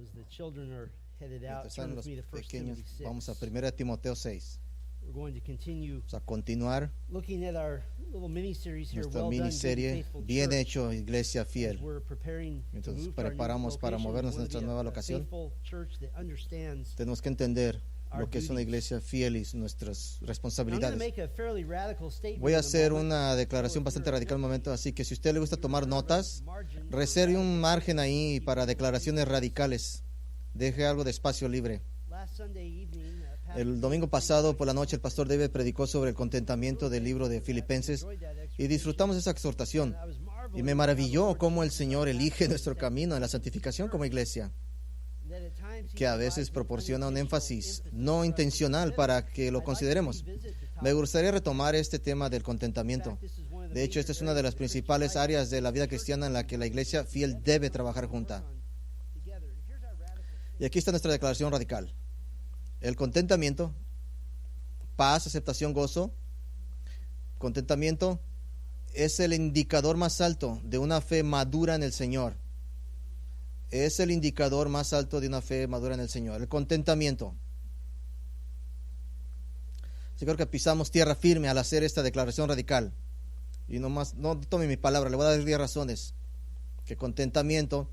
As the children are headed out, Mientras turn están with los me to 1 pequeños, Timothy 6. vamos a 1 Timoteo 6. We're going to continue Vamos a continuar looking at our little mini-series here, nuestra Well Done, Good and miniserie Faithful Bien Church. hecho, Iglesia As Fiel. we're preparing to Mientras move to our new preparamos para location, movernos we a want to nuestra be nueva a locación, faithful church that understands. tenemos que entender Our lo que es una duties. iglesia fiel y nuestras Now, I'm going to responsabilidades. make a fairly radical statement Voy a in a hacer moment. una So declaración if bastante you're- radical en un momento, así que si a usted le gusta tomar you're notas, margin for reserve un radical margen ahí statements, para keep it declaraciones easy. radicales. Deje algo de espacio libre. Last Sunday evening, Pastor El domingo David pasado por la noche el pastor David predicó sobre el contentamiento del libro de Filipenses enjoyed that y exhortation. disfrutamos esa exhortación. And I was marveling Y me at how the maravilló Lord cómo el uses Señor our elige pastors nuestro that camino en la santificación como iglesia, that at times he que a provides veces an proporciona un unintentional énfasis emphasis no for us to intencional consider. para que lo I'd like to consideremos. revisit the topic. Me gustaría retomar este tema del In contentamiento. fact, this is one of the De hecho, esta es major una de areas las of the Christian principales life áreas de la vida that the cristiana en la que la church iglesia needs fiel to debe work trabajar on junta. together. Here's our radical statement. Y aquí está nuestra declaración radical. El contentamiento, paz, aceptación, gozo. Contentamiento es el indicador más alto de una fe madura en el Señor. Es el indicador más alto de una fe madura en el Señor. El contentamiento. Yo creo que pisamos tierra firme al hacer esta declaración radical. Y no tome mi palabra, le voy a dar 10 razones. Que contentamiento.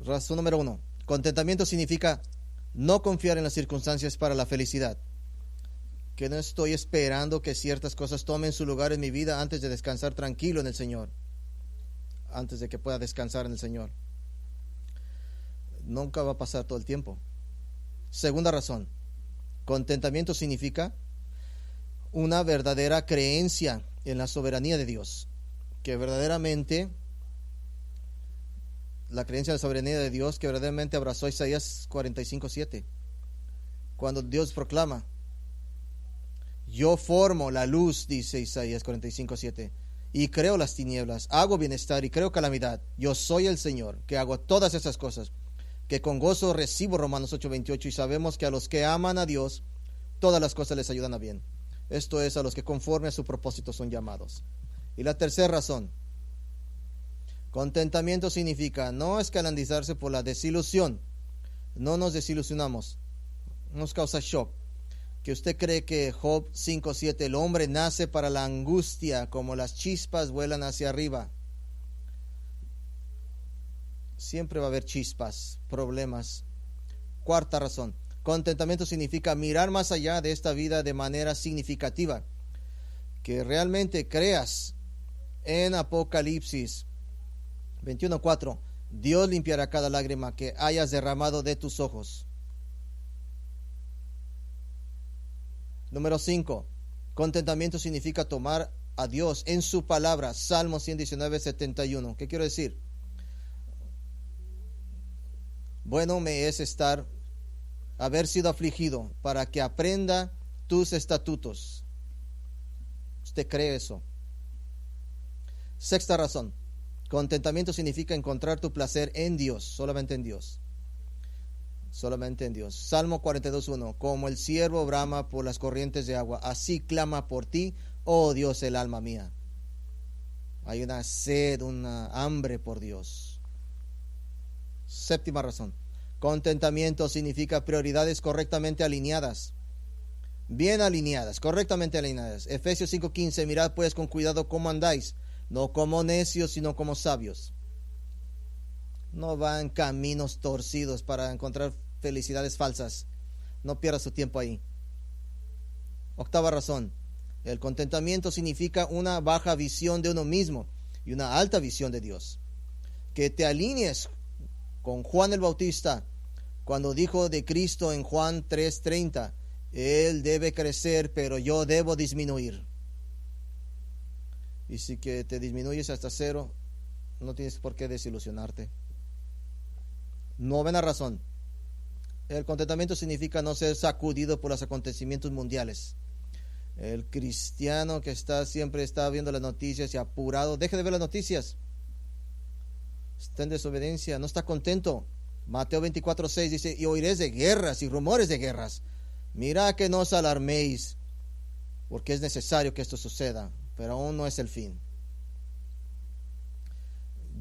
Razón número 1. Contentamiento significa no confiar en las circunstancias para la felicidad. Que no estoy esperando que ciertas cosas tomen su lugar en mi vida antes de descansar tranquilo en el Señor. Antes de que pueda descansar en el Señor. Nunca va a pasar todo el tiempo. Segunda razón. Contentamiento significa una verdadera creencia en la soberanía de Dios. Que verdaderamente, la creencia en la soberanía de Dios, que verdaderamente abrazó Isaías 45:7. Cuando Dios proclama, yo formo la luz, dice Isaías 45:7, y creo las tinieblas, hago bienestar y creo calamidad. Yo soy el Señor, que hago todas esas cosas, que con gozo recibo, Romanos 8:28, y sabemos que a los que aman a Dios, todas las cosas les ayudan a bien. Esto es, a los que conforme a su propósito son llamados. Y la tercera razón, contentamiento significa no escandalizarse por la desilusión. No nos desilusionamos, nos causa shock. Que usted cree que Job 5:7, el hombre nace para la angustia, como las chispas vuelan hacia arriba. Siempre va a haber chispas, problemas. Cuarta razón, contentamiento significa mirar más allá de esta vida de manera significativa. Que realmente creas en Apocalipsis 21:4, Dios limpiará cada lágrima que hayas derramado de tus ojos. Número 5, contentamiento significa tomar a Dios en su palabra. Salmo 119:71. ¿Qué quiero decir? Bueno me es haber sido afligido para que aprenda tus estatutos. ¿Usted cree eso? Sexta razón, contentamiento significa encontrar tu placer en Dios, solamente en Dios. Solamente en Dios. Salmo 42:1, como el ciervo brama por las corrientes de agua, así clama por ti, oh Dios, el alma mía. Hay una sed, una hambre por Dios. Séptima razón, contentamiento significa prioridades correctamente alineadas. Bien alineadas, correctamente alineadas. Efesios 5:15, mirad pues con cuidado cómo andáis, no como necios, sino como sabios. No van caminos torcidos para encontrar felicidades falsas. No pierda su tiempo ahí. Octava razón, el contentamiento significa una baja visión de uno mismo y una alta visión de Dios. Que te alinees con Juan el Bautista cuando dijo de Cristo en Juan 3:30, Él debe crecer, pero yo debo disminuir. Y si que te disminuyes hasta cero, no tienes por qué desilusionarte. Novena razón, el contentamiento significa no ser sacudido por los acontecimientos mundiales. El cristiano que siempre está viendo las noticias y apurado, deje de ver las noticias. Está en desobediencia, no está contento. Mateo 24:6 dice, y oiréis de guerras y rumores de guerras. Mirad que no os alarméis, porque es necesario que esto suceda, pero aún no es el fin.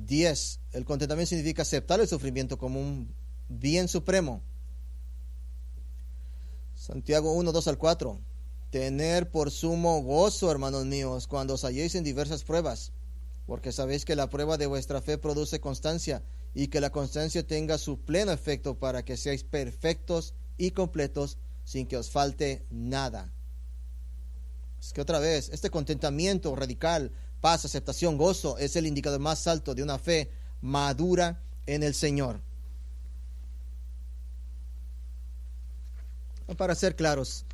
10. El contentamiento significa aceptar el sufrimiento como un bien supremo. Santiago 1, 2 al 4. Tener por sumo gozo, hermanos míos, cuando os halléis en diversas pruebas, porque sabéis que la prueba de vuestra fe produce constancia, y que la constancia tenga su pleno efecto para que seáis perfectos y completos sin que os falte nada. Es que otra vez, este contentamiento radical, paz, aceptación, gozo, es el indicador más alto de una fe madura en el Señor. Para ser claros,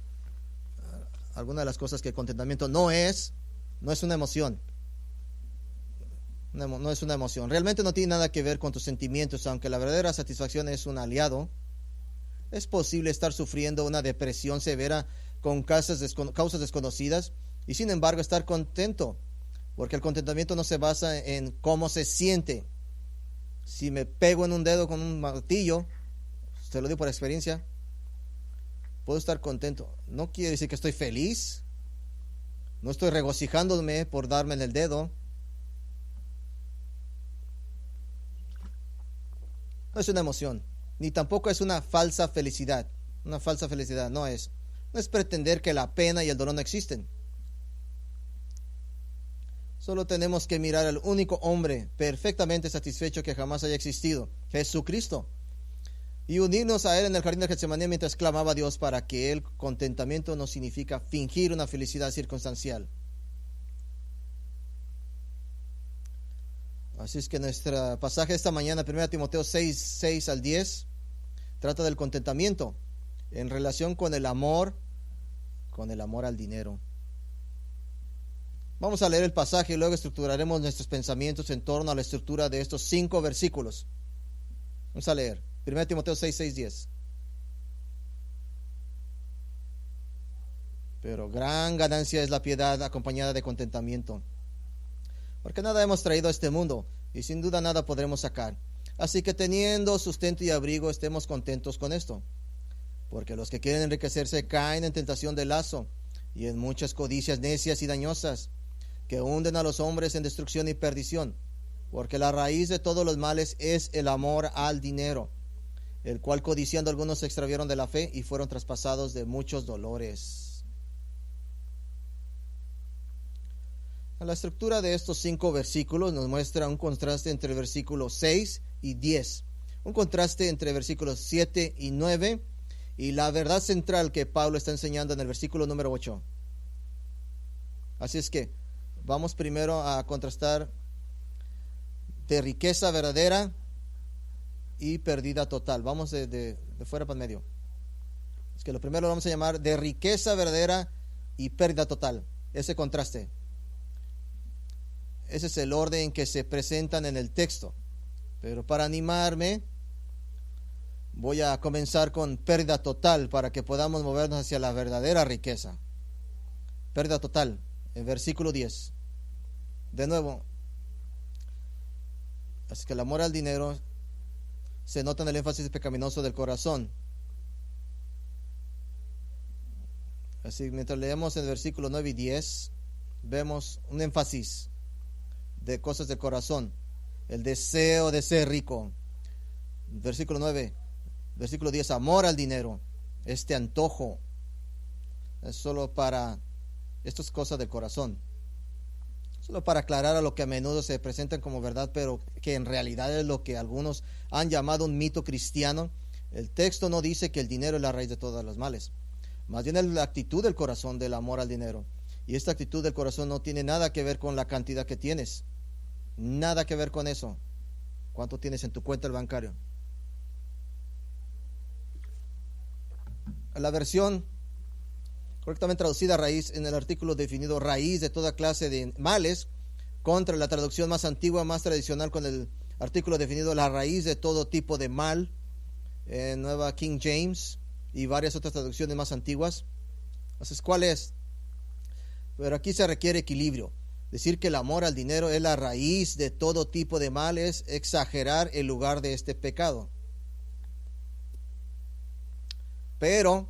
algunas de las cosas que el contentamiento no es una emoción. No es una emoción. Realmente no tiene nada que ver con tus sentimientos, aunque la verdadera satisfacción es un aliado. Es posible estar sufriendo una depresión severa con causas desconocidas y sin embargo estar contento, porque el contentamiento no se basa en cómo se siente. Si me pego en un dedo con un martillo, te lo digo por experiencia, puedo estar contento. No quiere decir que estoy feliz, no estoy regocijándome por darme en el dedo. No es una emoción, ni tampoco es una falsa felicidad. Una falsa felicidad no es pretender que la pena y el dolor no existen. Solo tenemos que mirar al único hombre perfectamente satisfecho que jamás haya existido, Jesucristo, y unirnos a Él en el jardín de Getsemaní mientras clamaba a Dios para que el contentamiento no significa fingir una felicidad circunstancial. Así es que nuestro pasaje esta mañana, 1 Timoteo 6, 6 al 10, trata del contentamiento en relación con el amor al dinero. Vamos a leer el pasaje y luego estructuraremos nuestros pensamientos en torno a la estructura de estos 5 versículos. Vamos a leer 1 Timoteo 6, 6, 10. Pero gran ganancia es la piedad acompañada de contentamiento, porque nada hemos traído a este mundo y sin duda nada podremos sacar. Así que teniendo sustento y abrigo, estemos contentos con esto. Porque los que quieren enriquecerse caen en tentación de lazo y en muchas codicias necias y dañosas, que hunden a los hombres en destrucción y perdición. Porque la raíz de todos los males es el amor al dinero, el cual codiciando algunos se extraviaron de la fe y fueron traspasados de muchos dolores. La estructura de estos 5 versículos nos muestra un contraste entre el versículo 6 y 10, un contraste entre versículos 7 y 9 y la verdad central que Pablo está enseñando en el versículo número 8. Así es que vamos primero a contrastar de riqueza verdadera y pérdida total. Vamos de fuera para el medio. Es que lo primero lo vamos a llamar de riqueza verdadera y pérdida total, ese contraste. Ese es el orden que se presentan en el texto. Pero para animarme, voy a comenzar con pérdida total para que podamos movernos hacia la verdadera riqueza. Pérdida total, en versículo 10. De nuevo, así que el amor al dinero se nota en el énfasis pecaminoso del corazón. Así, mientras leemos el versículo 9 y 10, vemos un énfasis de cosas del corazón, el deseo de ser rico. Versículo 9, versículo 10, amor al dinero, este antojo, es solo para, esto es cosa del corazón, solo para aclarar a lo que a menudo se presentan como verdad, pero que en realidad es lo que algunos han llamado un mito cristiano. El texto no dice que el dinero es la raíz de todos los males, más bien es la actitud del corazón del amor al dinero, y esta actitud del corazón no tiene nada que ver con la cantidad que tienes. Nada que ver con eso. ¿Cuánto tienes en tu cuenta del bancario? La versión correctamente traducida raíz en el artículo definido raíz de toda clase de males, contra la traducción más antigua, más tradicional, con el artículo definido la raíz de todo tipo de mal, en Nueva King James y varias otras traducciones más antiguas. Entonces, ¿cuál es? Pero aquí se requiere equilibrio. Decir que el amor al dinero es la raíz de todo tipo de mal es exagerar el lugar de este pecado. Pero,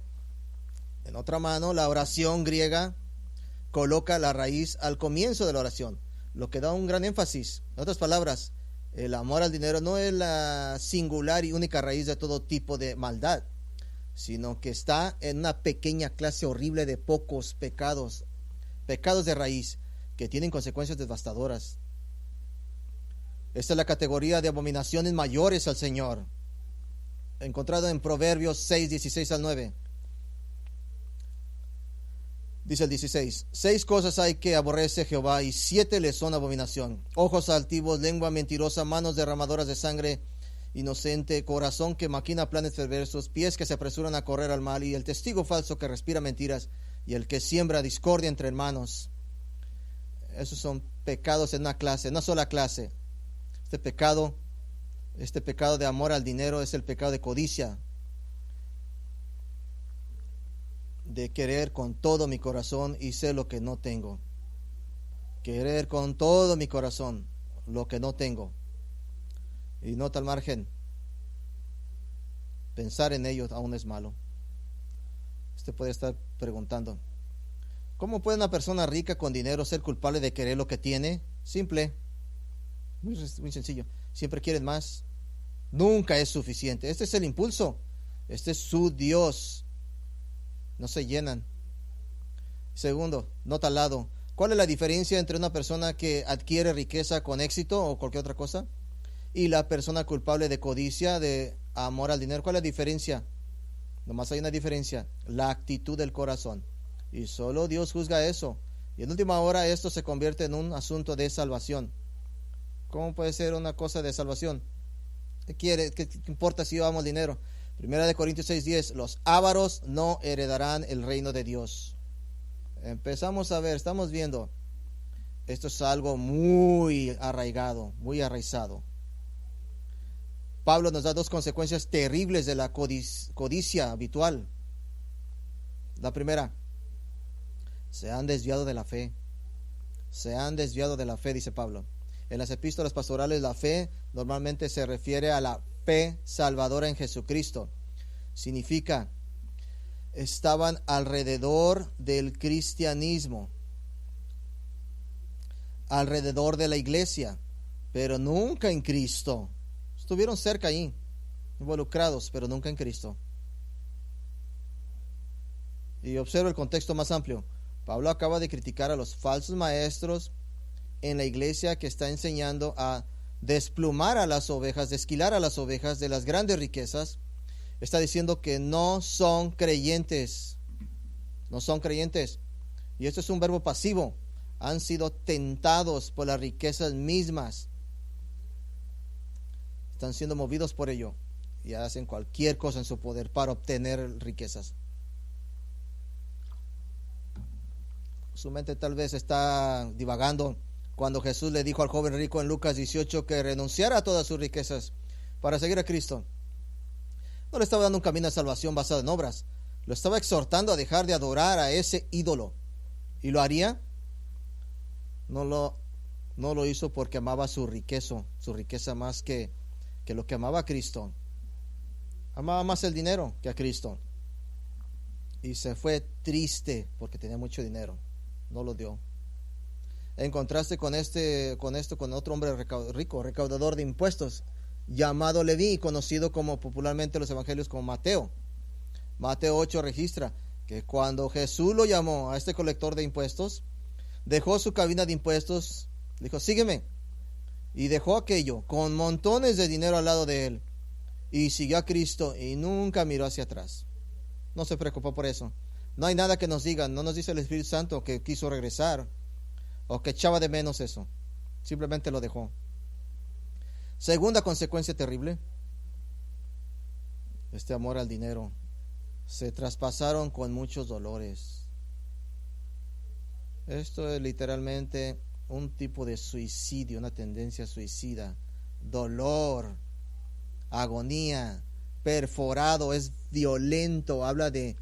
en otra mano, la oración griega coloca la raíz al comienzo de la oración, lo que da un gran énfasis. En otras palabras, El amor al dinero no es la singular y única raíz de todo tipo de maldad, sino que está en una pequeña clase horrible de pocos pecados de raíz que tienen consecuencias devastadoras. Esta es la categoría de abominaciones mayores al Señor, encontrado en Proverbios 6, 16 al 9. Dice el 16: 6 cosas hay que aborrece Jehová, y 7 le son abominación: ojos altivos, lengua mentirosa, manos derramadoras de sangre inocente, corazón que maquina planes perversos, pies que se apresuran a correr al mal, y el testigo falso que respira mentiras, y el que siembra discordia entre hermanos. Esos son pecados en una clase, en una sola clase. Este pecado de amor al dinero es el pecado de codicia, de querer con todo mi corazón y sé lo que no tengo. Querer con todo mi corazón lo que no tengo. Y nota al margen, pensar en ello aún es malo. Usted puede estar preguntando, ¿cómo puede una persona rica con dinero ser culpable de querer lo que tiene? Simple, muy sencillo. Siempre quieren más. Nunca es suficiente. Este es el impulso. Este es su Dios. No se llenan. Segundo, nota al lado. ¿Cuál es la diferencia entre una persona que adquiere riqueza con éxito o cualquier otra cosa y la persona culpable de codicia, de amor al dinero? ¿Cuál es la diferencia? Nomás hay una diferencia: la actitud del corazón. Y solo Dios juzga eso. Y en última hora esto se convierte en un asunto de salvación. ¿Cómo puede ser una cosa de salvación? ¿Qué importa si yo amo el dinero? 1 Corintios 6:10: los ávaros no heredarán el reino de Dios. Empezamos a ver, estamos viendo, esto es algo muy arraigado, muy arraizado. Pablo nos da 2 consecuencias terribles de la codicia habitual. La primera: se han desviado de la fe. Se han desviado de la fe, dice Pablo. En las epístolas pastorales, la fe normalmente se refiere a la fe salvadora en Jesucristo. Significa, estaban alrededor del cristianismo, alrededor de la iglesia, pero nunca en Cristo. Estuvieron cerca ahí, involucrados, pero nunca en Cristo. Y observa el contexto más amplio. Pablo acaba de criticar a los falsos maestros en la iglesia que está enseñando a desplumar a las ovejas, desquilar a las ovejas de las grandes riquezas. Está diciendo que no son creyentes. No son creyentes. Y esto es un verbo pasivo. Han sido tentados por las riquezas mismas. Están siendo movidos por ello. Y hacen cualquier cosa en su poder para obtener riquezas. Su mente tal vez está divagando cuando Jesús le dijo al joven rico en Lucas 18 que renunciara a todas sus riquezas para seguir a Cristo. No le estaba dando un camino de salvación basado en obras. Lo estaba exhortando a dejar de adorar a ese ídolo. ¿Y lo haría? No lo hizo porque amaba su riqueza más que lo que amaba a Cristo. Amaba más el dinero que a Cristo. Y se fue triste porque tenía mucho dinero. No lo dio. En contraste con otro hombre rico, recaudador de impuestos, llamado Leví, conocido como popularmente en los evangelios como Mateo. Mateo 8 registra que cuando Jesús lo llamó a este colector de impuestos, dejó su cabina de impuestos, dijo: sígueme, y dejó aquello con montones de dinero al lado de él, y siguió a Cristo y nunca miró hacia atrás. No se preocupó por eso. No hay nada que nos diga, no nos dice el Espíritu Santo que quiso regresar o que echaba de menos eso. Simplemente lo dejó. Segunda consecuencia terrible: este amor al dinero. Se traspasaron con muchos dolores. Esto es literalmente un tipo de suicidio, una tendencia suicida. Dolor, agonía, perforado, es violento. Habla de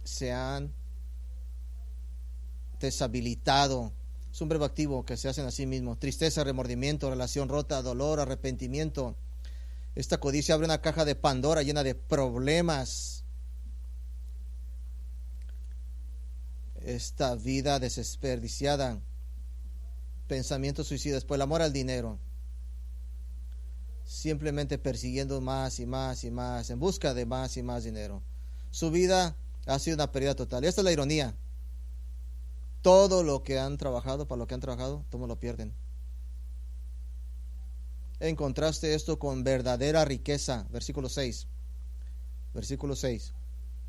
se han deshabilitado. Es un verbo activo que se hacen a sí mismo. Tristeza, remordimiento, relación rota, dolor, arrepentimiento. Esta codicia abre una caja de Pandora llena de problemas. Esta vida desperdiciada, pensamientos suicidas por el amor al dinero, simplemente persiguiendo más y más y más, en busca de más y más dinero. Su vida ha sido una pérdida total. Y esta es la ironía. Todo lo que han trabajado, para lo que han trabajado, todo lo pierden. En contraste esto con verdadera riqueza, versículo 6. Versículo 6.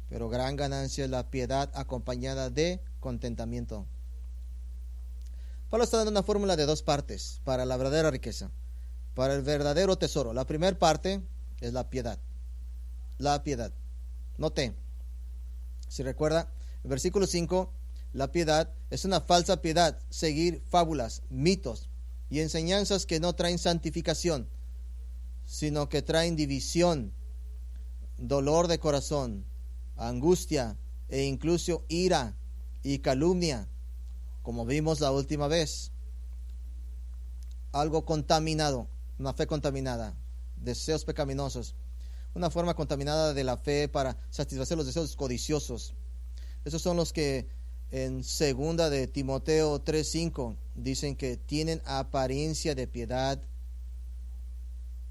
Pero gran ganancia es la piedad acompañada de contentamiento. Pablo está dando una fórmula de dos partes para la verdadera riqueza, para el verdadero tesoro. La primera parte es la piedad. La piedad. Note, si recuerda, el versículo 5, la piedad es una falsa piedad, seguir fábulas, mitos y enseñanzas que no traen santificación, sino que traen división, dolor de corazón, angustia e incluso ira y calumnia, como vimos la última vez. Algo contaminado, una fe contaminada, deseos pecaminosos, una forma contaminada de la fe para satisfacer los deseos codiciosos. Esos son los que en 2 de Timoteo 3:5 dicen que tienen apariencia de piedad,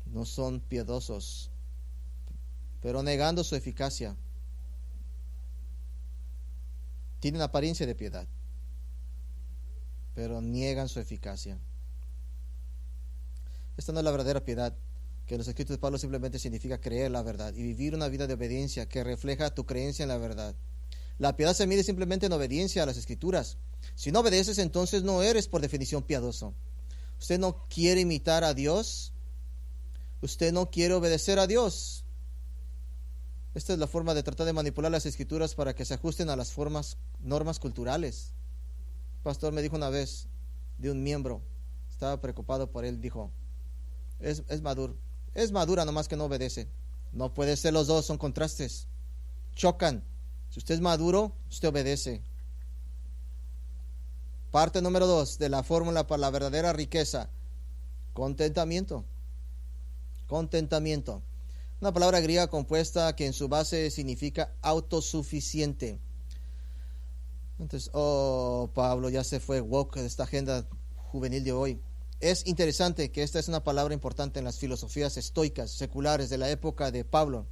no son piadosos, pero negando su eficacia. Tienen apariencia de piedad, pero niegan su eficacia. Esta no es la verdadera piedad, que en los escritos de Pablo simplemente significa creer la verdad y vivir una vida de obediencia que refleja tu creencia en la verdad. La piedad se mide simplemente en obediencia a las escrituras. Si no obedeces, entonces no eres por definición piadoso. Usted no quiere imitar a Dios. Usted no quiere obedecer a Dios. Esta es la forma de tratar de manipular las escrituras para que se ajusten a las normas culturales. El pastor me dijo una vez de un miembro, estaba preocupado por él, dijo, es madura nomás que no obedece. No puede ser los dos, son contrastes, chocan. Si usted es maduro, usted obedece. Parte número 2 de la fórmula para la verdadera riqueza: contentamiento. Contentamiento. Una palabra griega compuesta que en su base significa autosuficiente. Entonces, Pablo ya se fue woke de esta agenda juvenil de hoy. Es interesante que esta es una palabra importante en las filosofías estoicas seculares de la época de Pablo.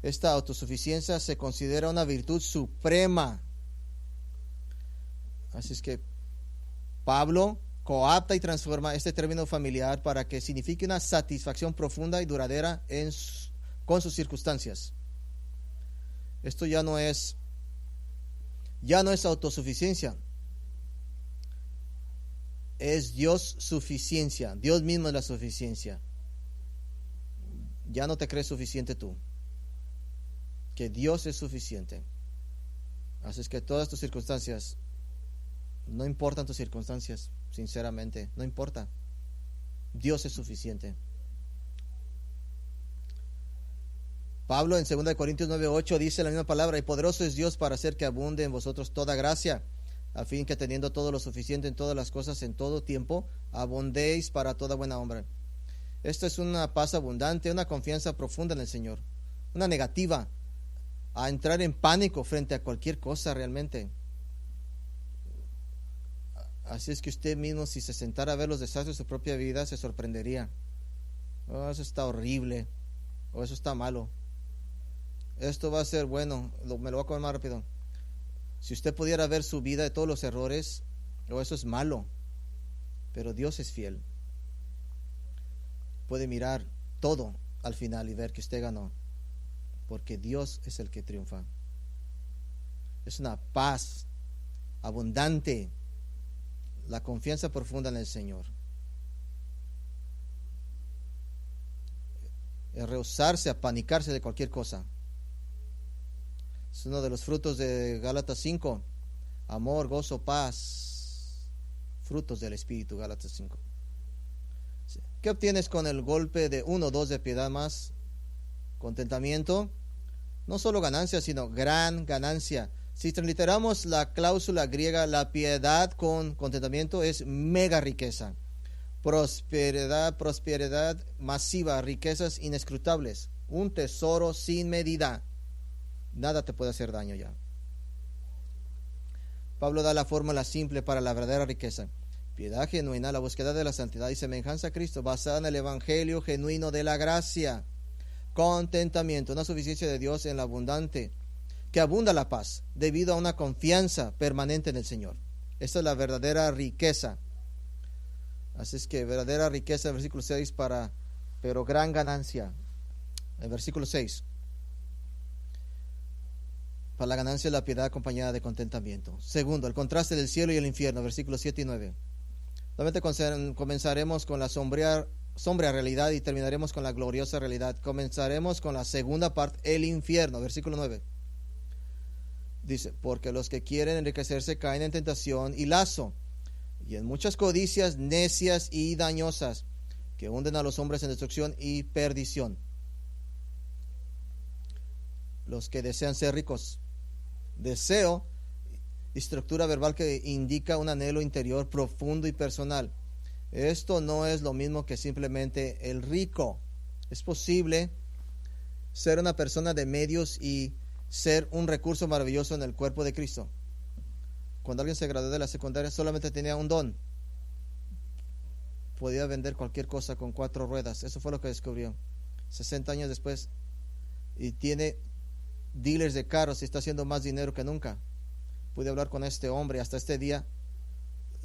Esta autosuficiencia se considera una virtud suprema. Así es que Pablo coapta y transforma este término familiar para que signifique una satisfacción profunda y duradera con sus circunstancias. Esto ya no es autosuficiencia. Es Dios suficiencia. Dios mismo es la suficiencia. Ya no te crees suficiente tú. Que Dios es suficiente. Así es que todas tus circunstancias, no importan tus circunstancias, sinceramente, no importa. Dios es suficiente. Pablo en 2 Corintios 9:8 dice la misma palabra: y poderoso es Dios para hacer que abunde en vosotros toda gracia, a fin que teniendo todo lo suficiente en todas las cosas en todo tiempo, abundéis para toda buena obra. Esta es una paz abundante, una confianza profunda en el Señor, una negativa a entrar en pánico frente a cualquier cosa realmente. Así es que usted mismo, si se sentara a ver los desastres de su propia vida, se sorprendería. Eso está horrible, o eso está malo. Esto va a ser bueno, me lo voy a comer más rápido. Si usted pudiera ver su vida de todos los errores, eso es malo, pero Dios es fiel. Puede mirar todo al final y ver que usted ganó, porque Dios es el que triunfa. Es una paz abundante, la confianza profunda en el Señor. Es rehusarse, apanicarse de cualquier cosa. Es uno de los frutos de Gálatas 5. Amor, gozo, paz. Frutos del Espíritu, Gálatas 5. ¿Qué obtienes con el golpe de 1 o 2 de piedad más? Contentamiento. No solo ganancia, sino gran ganancia. Si transliteramos la cláusula griega, la piedad con contentamiento es mega riqueza. Prosperidad masiva, riquezas inescrutables. Un tesoro sin medida. Nada te puede hacer daño ya. Pablo da la fórmula simple para la verdadera riqueza. Piedad genuina, la búsqueda de la santidad y semejanza a Cristo, basada en el evangelio genuino de la gracia. Contentamiento, una suficiencia de Dios en la abundante, que abunda la paz, debido a una confianza permanente en el Señor. Esta es la verdadera riqueza. Así es que verdadera riqueza, en versículo 6, pero gran ganancia. En versículo 6. Para la ganancia de la piedad acompañada de contentamiento. Segundo, el contraste del cielo y el infierno, versículos 7 y 9. Nuevamente comenzaremos con la sombría realidad y terminaremos con la gloriosa realidad. Comenzaremos con la segunda parte, el infierno, versículo 9. Dice, porque los que quieren enriquecerse caen en tentación y lazo, y en muchas codicias necias y dañosas, que hunden a los hombres en destrucción y perdición. Los que desean ser ricos. Deseo, estructura verbal que indica un anhelo interior profundo y personal. Esto no es lo mismo que simplemente el rico. Es posible ser una persona de medios y ser un recurso maravilloso en el cuerpo de Cristo. Cuando alguien se graduó de la secundaria solamente tenía un don. Podía vender cualquier cosa con 4 ruedas. Eso fue lo que descubrió. 60 años después y tiene dealers de carros y está haciendo más dinero que nunca. Pude hablar con este hombre hasta este día.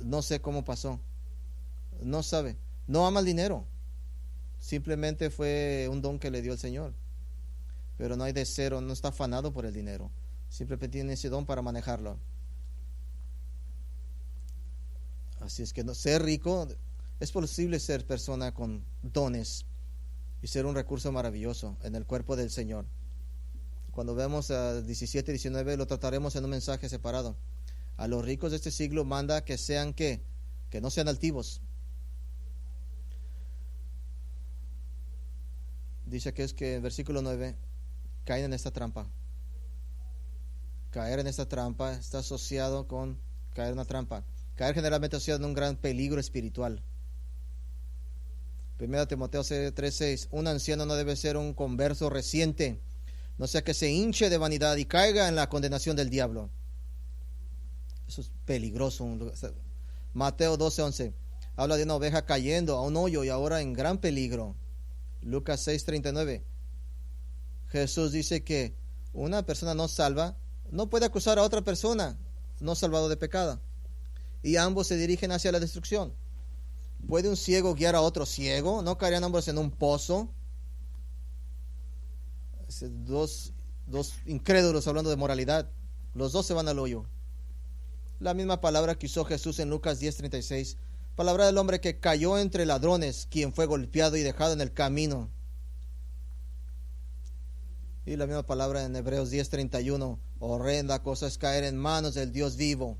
No sé cómo pasó. No sabe. No ama el dinero. Simplemente fue un don que le dio el Señor. Pero no hay deseo, no está afanado por el dinero. Simplemente tiene ese don para manejarlo. Así es que ser rico, es posible ser persona con dones y ser un recurso maravilloso en el cuerpo del Señor. Cuando vemos a 17 y 19 lo trataremos en un mensaje separado. A los ricos de este siglo manda que sean que no sean altivos. Dice que es que en versículo 9 caen en esta trampa. Caer en esta trampa está asociado con caer en una trampa. Caer generalmente asociado en un gran peligro espiritual. 1 Timoteo 3:6. Un anciano no debe ser un converso reciente, no sea que se hinche de vanidad y caiga en la condenación del diablo. Eso es peligroso. Mateo 12:11. Habla de una oveja cayendo a un hoyo y ahora en gran peligro. Lucas 6:39. Jesús dice que una persona no salva no puede acusar a otra persona no salvado de pecado. Y ambos se dirigen hacia la destrucción. ¿Puede un ciego guiar a otro ciego? ¿No caerían ambos en un pozo? Dos incrédulos hablando de moralidad. Los dos se van al hoyo. La misma palabra que usó Jesús en Lucas 10:36. Palabra del hombre que cayó entre ladrones, quien fue golpeado y dejado en el camino. Y la misma palabra en Hebreos 10:31. Horrenda cosa es caer en manos del Dios vivo.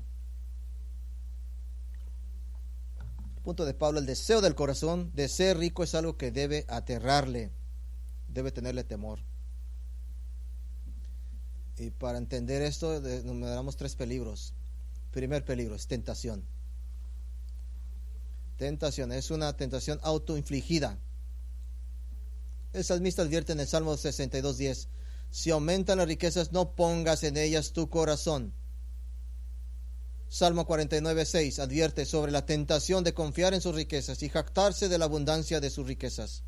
Punto de Pablo, el deseo del corazón de ser rico es algo que debe aterrarle, debe tenerle temor. Y para entender esto, enumeramos 3 peligros. Primer peligro es tentación. Tentación es una tentación autoinfligida. El salmista advierte en el Salmo 62:10: si aumentan las riquezas, no pongas en ellas tu corazón. Salmo 49:6 advierte sobre la tentación de confiar en sus riquezas y jactarse de la abundancia de sus riquezas.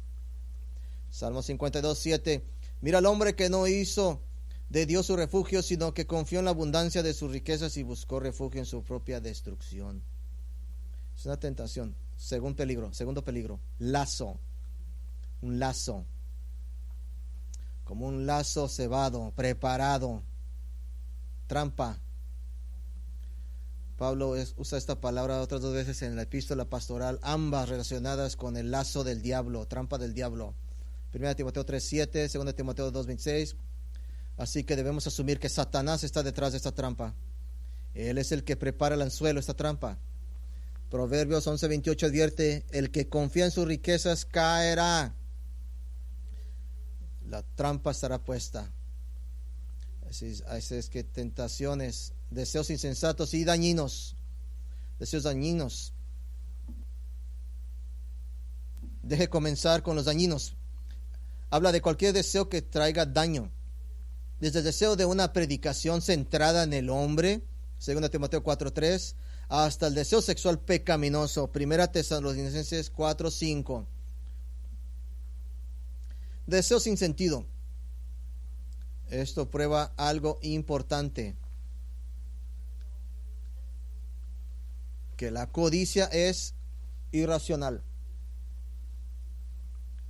Salmo 52:7: mira al hombre que no hizo de Dios su refugio, sino que confió en la abundancia de sus riquezas y buscó refugio en su propia destrucción. Es una tentación. Segundo peligro, lazo. Un lazo. Como un lazo cebado, preparado. Trampa. Pablo usa esta palabra otras 2 veces en la epístola pastoral, ambas relacionadas con el lazo del diablo, trampa del diablo. 1 Timoteo 3:7, 2 Timoteo 2:26. Así que debemos asumir que Satanás está detrás de esta trampa. Él es el que prepara el anzuelo, esta trampa. Proverbios 11:28 advierte: el que confía en sus riquezas caerá. La trampa estará puesta. Así es que tentaciones, deseos insensatos y dañinos. Deseos dañinos. Deje comenzar con los dañinos. Habla de cualquier deseo que traiga daño. Desde el deseo de una predicación centrada en el hombre, 2 Timoteo 4:3, hasta el deseo sexual pecaminoso. 1 Tesalonicenses 4:5. Deseo sin sentido. Esto prueba algo importante, que la codicia es irracional.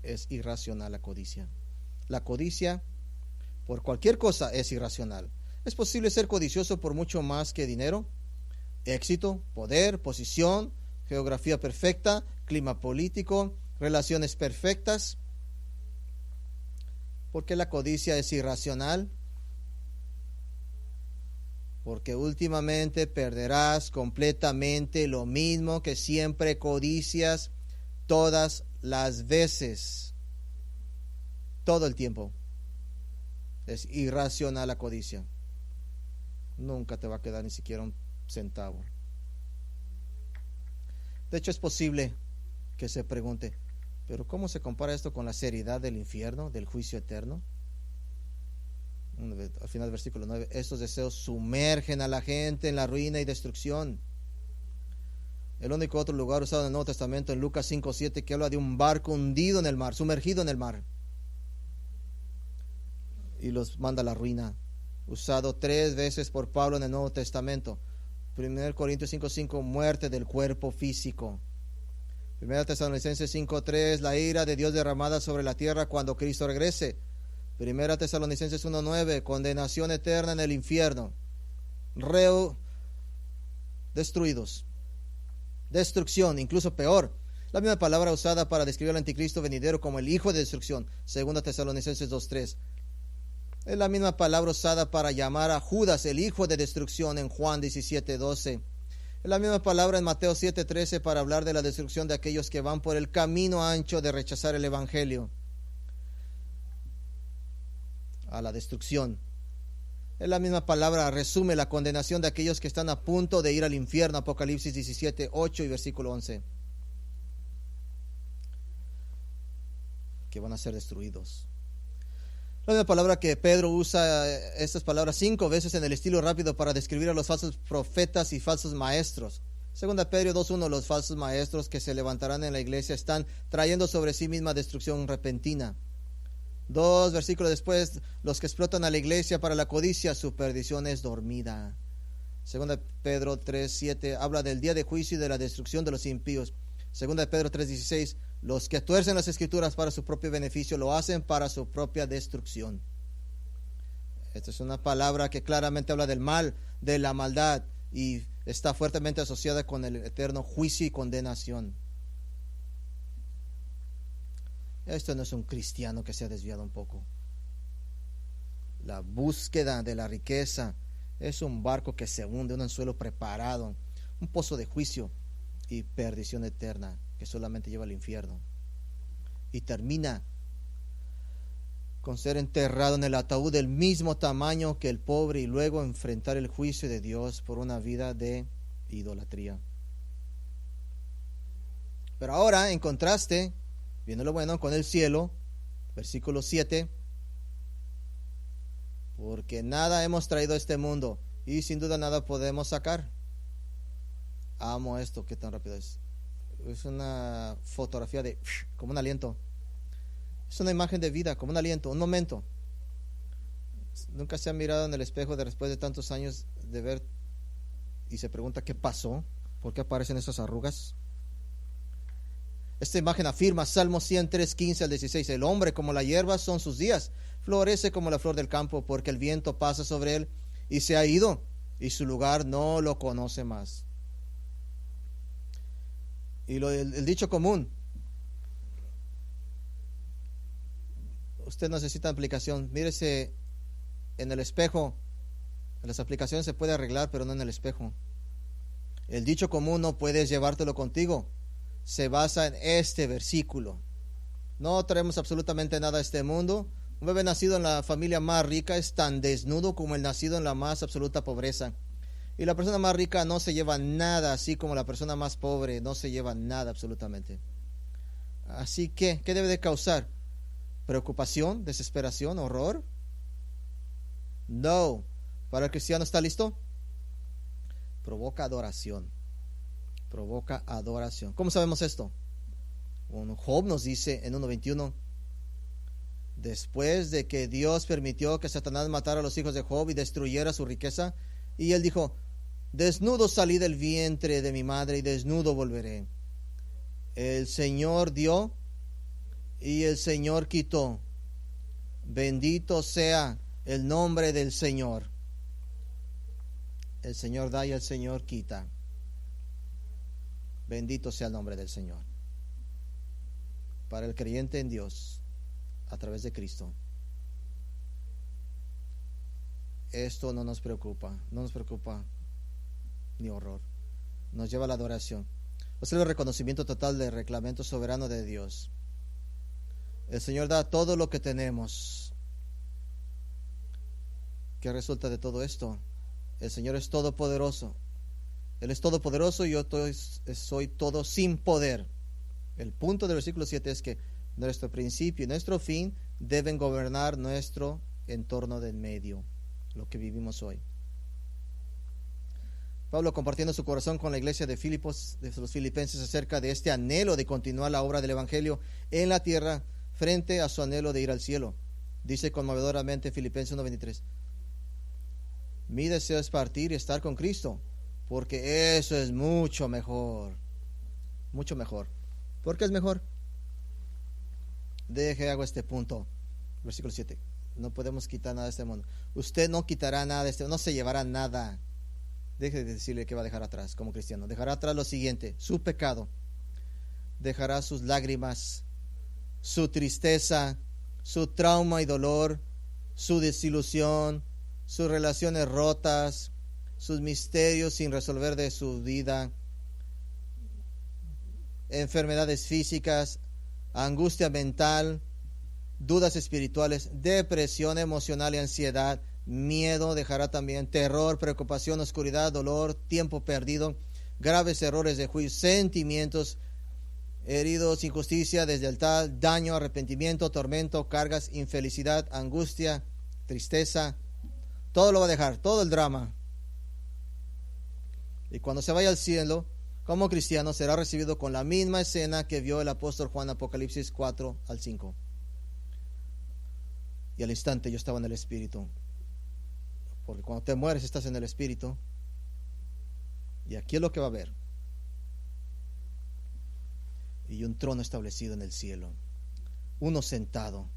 Es irracional la codicia. La codicia por cualquier cosa es irracional. ¿Es posible ser codicioso por mucho más que dinero, éxito, poder, posición, geografía perfecta, clima político, relaciones perfectas? ¿Por qué la codicia es irracional? Porque últimamente perderás completamente lo mismo que siempre codicias todas las veces, todo el tiempo. Es irracional la codicia. Nunca te va a quedar ni siquiera un centavo. De hecho, es posible que se pregunte, ¿pero cómo se compara esto con la seriedad del infierno, del juicio eterno? Al final del versículo 9, estos deseos sumergen a la gente en la ruina y destrucción. El único otro lugar usado en el Nuevo Testamento, en Lucas 5:7, que habla de un barco hundido en el mar, sumergido en el mar, y los manda a la ruina. Usado 3 veces por Pablo en el Nuevo Testamento. 1 Corintios 5:5, muerte del cuerpo físico. 1 Tesalonicenses 5:3, la ira de Dios derramada sobre la tierra cuando Cristo regrese. 1 Tesalonicenses 1:9, condenación eterna en el infierno. Destruidos. Destrucción, incluso peor. La misma palabra usada para describir al anticristo venidero como el hijo de destrucción. 2 Tesalonicenses 2:3. Es la misma palabra usada para llamar a Judas el hijo de destrucción en Juan 17:12. Es la misma palabra en Mateo 7:13 para hablar de la destrucción de aquellos que van por el camino ancho de rechazar el evangelio. A la destrucción. Es la misma palabra, resume la condenación de aquellos que están a punto de ir al infierno. Apocalipsis 17:8 y versículo 11. Que van a ser destruidos. La misma palabra que Pedro usa estas palabras 5 veces en el estilo rápido para describir a los falsos profetas y falsos maestros. 2 Pedro 2:1, los falsos maestros que se levantarán en la iglesia están trayendo sobre sí misma destrucción repentina. 2 versículos después, los que explotan a la iglesia para la codicia, su perdición es dormida. 2 Pedro 3:7 habla del día de juicio y de la destrucción de los impíos. 2 Pedro 3:16, los que tuercen las escrituras para su propio beneficio lo hacen para su propia destrucción. Esta es una palabra que claramente habla del mal, de la maldad, y está fuertemente asociada con el eterno juicio y condenación. Esto no es un cristiano que se ha desviado un poco. La búsqueda de la riqueza es un barco que se hunde, un anzuelo preparado, un pozo de juicio y perdición eterna que solamente lleva al infierno. Y termina con ser enterrado en el ataúd del mismo tamaño que el pobre y luego enfrentar el juicio de Dios por una vida de idolatría. Pero ahora, en contraste, viendo lo bueno con el cielo, versículo 7, porque nada hemos traído a este mundo y sin duda nada podemos sacar. Amo esto, qué tan rápido es. Es una fotografía de como un aliento. Es una imagen de vida, como un aliento, un momento. Nunca se ha mirado en el espejo después de tantos años de ver y se pregunta qué pasó, por qué aparecen esas arrugas. Esta imagen afirma Salmo 103, 15 al 16, el hombre como la hierba son sus días, florece como la flor del campo, porque el viento pasa sobre él y se ha ido, y su lugar no lo conoce más. Y el dicho común, usted necesita aplicación, mírese en el espejo, en las aplicaciones se puede arreglar, pero no en el espejo. El dicho común, no puedes llevártelo contigo, se basa en este versículo. No traemos absolutamente nada a este mundo. Un bebé nacido en la familia más rica es tan desnudo como el nacido en la más absoluta pobreza. Y la persona más rica no se lleva nada, así como la persona más pobre no se lleva nada absolutamente. Así que, ¿qué debe de causar? ¿Preocupación, desesperación, horror? No. ¿Para el cristiano está listo? Provoca adoración. Provoca adoración. ¿Cómo sabemos esto? Job nos dice en 1:21, después de que Dios permitió que Satanás matara a los hijos de Job y destruyera su riqueza, y él dijo, desnudo salí del vientre de mi madre y desnudo volveré. El Señor dio y el Señor quitó. Bendito sea el nombre del Señor. El Señor da y el Señor quita. Bendito sea el nombre del Señor. Para el creyente en Dios, a través de Cristo, esto no nos preocupa ni horror. Nos lleva a la adoración. Es el reconocimiento total del reglamento soberano de Dios. El Señor da todo lo que tenemos. ¿Qué resulta de todo esto? El Señor es todopoderoso. Él es todopoderoso y yo soy todo sin poder. El punto del versículo 7 es que nuestro principio y nuestro fin deben gobernar nuestro entorno del medio, lo que vivimos hoy. Pablo, compartiendo su corazón con la iglesia de Filipos, de los filipenses, acerca de este anhelo de continuar la obra del evangelio en la tierra frente a su anhelo de ir al cielo, dice conmovedoramente en Filipenses 1:23, mi deseo es partir y estar con Cristo, porque eso es mucho mejor. ¿Por qué es mejor? Hago este punto, versículo 7. No podemos quitar nada de este mundo. Usted no quitará nada de este mundo, no se llevará nada. Deje de decirle que va a dejar atrás como cristiano. Dejará atrás lo siguiente: su pecado. Dejará sus lágrimas, su tristeza, su trauma y dolor, su desilusión, sus relaciones rotas, sus misterios sin resolver de su vida, enfermedades físicas, angustia mental, dudas espirituales, depresión emocional y ansiedad, miedo. Dejará también terror, preocupación, oscuridad, dolor, tiempo perdido, graves errores de juicio, sentimientos heridos, injusticia, deslealtad, daño, arrepentimiento, tormento, cargas, infelicidad, angustia, tristeza. Todo lo va a dejar, todo el drama. Y cuando se vaya al cielo, como cristiano, será recibido con la misma escena que vio el apóstol Juan, Apocalipsis 4-5. Y al instante yo estaba en el Espíritu. Porque cuando te mueres estás en el Espíritu. Y aquí es lo que va a haber. Y un trono establecido en el cielo. Uno sentado.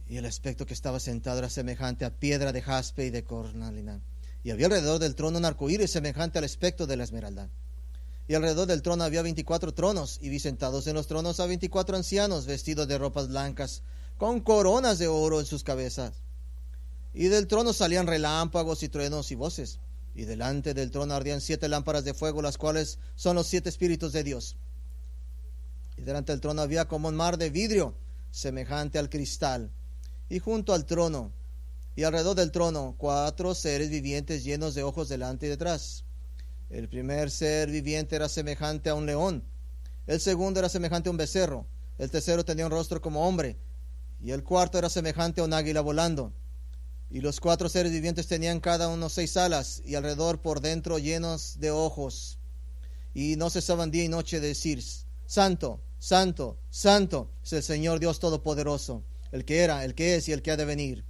Y el aspecto que estaba sentado era semejante a piedra de jaspe y de cornalina. Y había alrededor del trono un arcoíris semejante al aspecto de la esmeralda. Y alrededor del trono había 24 tronos, y vi sentados en los tronos a 24 ancianos, vestidos de ropas blancas, con coronas de oro en sus cabezas. Y del trono salían relámpagos y truenos y voces. Y delante del trono ardían 7 lámparas de fuego, las cuales son los 7 espíritus de Dios. Y delante del trono había como un mar de vidrio, semejante al cristal. Y junto al trono, y alrededor del trono, 4 seres vivientes llenos de ojos delante y detrás. El primer ser viviente era semejante a un león. El segundo era semejante a un becerro. El tercero tenía un rostro como hombre. Y el cuarto era semejante a un águila volando. Y los 4 seres vivientes tenían cada uno 6 alas, y alrededor por dentro llenos de ojos. Y no cesaban día y noche de decir: Santo, Santo, Santo es el Señor Dios Todopoderoso, el que era, el que es y el que ha de venir.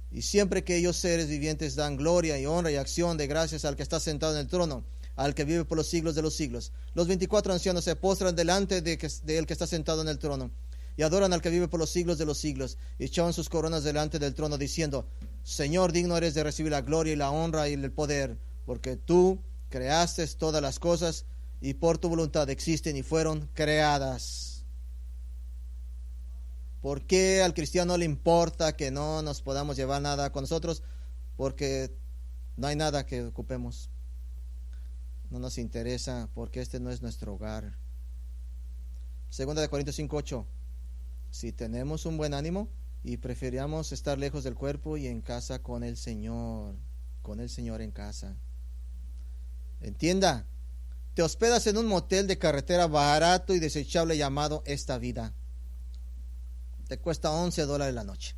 Y siempre que ellos seres vivientes dan gloria y honra y acción de gracias al que está sentado en el trono, al que vive por los siglos de los siglos, los 24 ancianos se postran delante de él que está sentado en el trono, y adoran al que vive por los siglos de los siglos, y echaban sus coronas delante del trono, diciendo: Señor, digno eres de recibir la gloria y la honra y el poder, porque tú creaste todas las cosas, y por tu voluntad existen y fueron creadas. ¿Por qué al cristiano le importa que no nos podamos llevar nada con nosotros? Porque no hay nada que ocupemos. No nos interesa, porque este no es nuestro hogar. 2 Corintios 5:8. Si tenemos un buen ánimo y preferíamos estar lejos del cuerpo y en casa con el Señor en casa. Entienda, te hospedas en un motel de carretera barato y desechable llamado Esta Vida. Te cuesta $11 la noche.